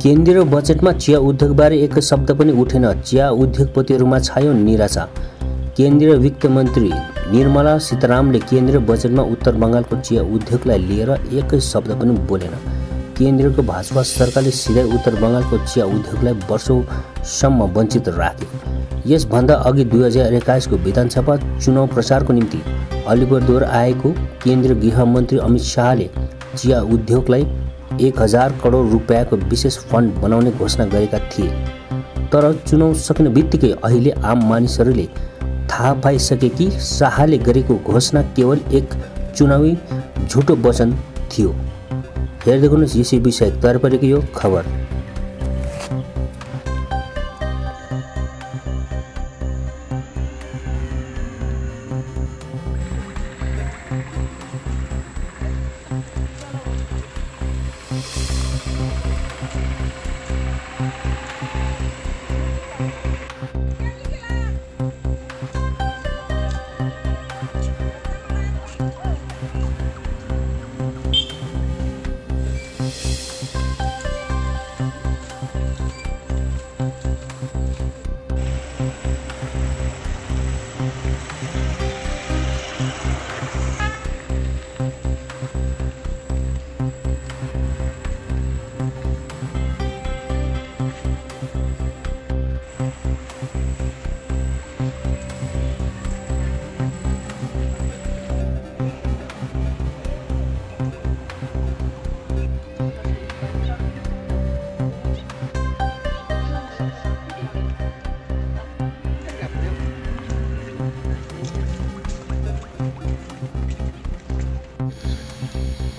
केन्द्रीय बजेटमा चिया उद्योगबारे एक शब्द पनि उठेन। चिया उद्योगपतिहरूमा छायो निराशा। केन्द्रीय वित्त मन्त्री निर्मला सीतारामले केन्द्रीय बजेटमा उत्तर बङ्गालको चिया उद्योगलाई लिएर एक शब्द पनि बोलेन। केन्द्रको भाजपा सरकारले सिधै उत्तर बङ्गालको चिया उद्योगलाई वर्षौंसम्म वञ्चित राख्यो। यसभन्दा अघि 2021 को विधानसभा चुनाव प्रचारको निम्ति अलिपुरद्वार आएको केन्द्रीय गृहमन्त्री अमित शाहले चिया उद्योगलाई 1000 करोड रुपियाँको विशेष फन्ड बनाउने घोषणा गरेका थिए। तर चुनाव सकिने बित्तिकै अहिले आम मानिसहरूले थाहा पाइसके कि शाहले गरेको घोषणा केवल एक चुनावी झुटो वचन थियो। हेर्दै गर्नुहोस् यसै विषय तयार पारेको यो खबर।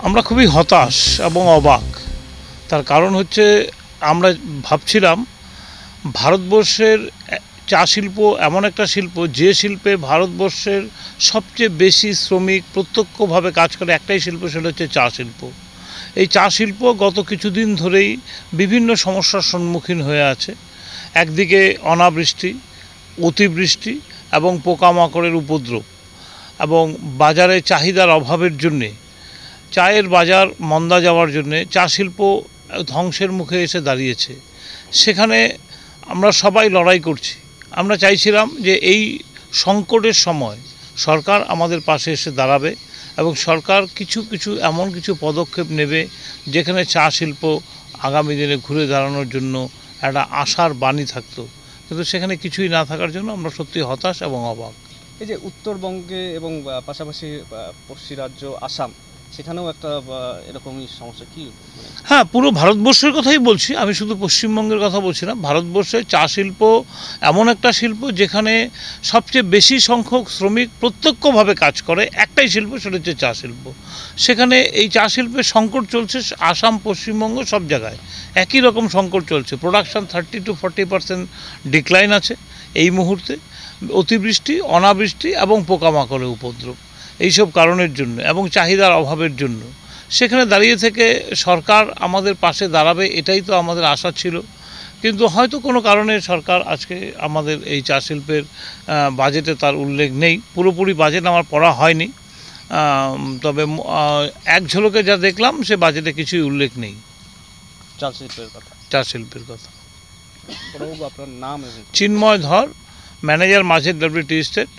আমরা খুবই হতাশ এবং অবাক। তার কারণ হচ্ছে আমরা ভাবছিলাম ভারতবর্ষের চা শিল্প এমন একটা শিল্প যে শিল্পে ভারতবর্ষের সবচেয়ে বেশি শ্রমিক প্রত্যক্ষভাবে কাজ করে একটাই শিল্প, সেটা হচ্ছে চা শিল্প। এই চা শিল্প গত কিছুদিন ধরেই বিভিন্ন সমস্যার সম্মুখীন হয়ে আছে। একদিকে অনাবৃষ্টি, অতিবৃষ্টি এবং পোকামাকড়ের উপদ্রব এবং বাজারে চাহিদার অভাবের জন্যে, চায়ের বাজার মন্দা যাওয়ার জন্যে চা শিল্প ধ্বংসের মুখে এসে দাঁড়িয়েছে। সেখানে আমরা সবাই লড়াই করছি। আমরা চাইছিলাম যে এই সংকটের সময় সরকার আমাদের পাশে এসে দাঁড়াবে এবং সরকার কিছু এমন কিছু পদক্ষেপ নেবে যেখানে চা শিল্প আগামী দিনে ঘুরে দাঁড়ানোর জন্য একটা আশার বাণী থাকতো। কিন্তু সেখানে কিছুই না থাকার জন্য আমরা সত্যি হতাশ এবং অবাক। এই যে উত্তরবঙ্গে এবং পাশাপাশি পশ্চিম রাজ্য আসাম, সেখানেও একটা এরকমই সমস্যা কি? হ্যাঁ, পুরো ভারতবর্ষের কথাই বলছি, আমি শুধু পশ্চিমবঙ্গের কথা বলছি না। ভারতবর্ষে চা শিল্প এমন একটা শিল্প যেখানে সবচেয়ে বেশি সংখ্যক শ্রমিক প্রত্যক্ষভাবে কাজ করে একটাই শিল্প, সেটা হচ্ছে চা শিল্প। সেখানে এই চা শিল্পের সংকট চলছে আসাম, পশ্চিমবঙ্গ সব জায়গায় একই রকম সংকট চলছে। প্রোডাকশান 30 to 40% ডিক্লাইন আছে এই মুহূর্তে। অতিবৃষ্টি, অনাবৃষ্টি এবং পোকামাকড়ের উপদ্রব, এইসব কারণের জন্য এবং চাহিদার অভাবের জন্য সেখানে দাঁড়িয়ে থেকে সরকার আমাদের পাশে দাঁড়াবে এটাই তো আমাদের আশা ছিল। কিন্তু হয়তো কোনো কারণে সরকার আজকে আমাদের এই চা শিল্পের বাজেটে তার উল্লেখ নেই। পুরোপুরি বাজেট আমার পড়া হয়নি, তবে এক ঝলকে যা দেখলাম সে বাজেটে কিছুই উল্লেখ নেই চা শিল্পের কথা। আপনার নাম? চিন্ময় ধর, ম্যানেজার মাঝের WT state,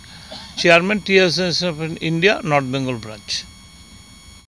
chairman T association of India north Bengal branch.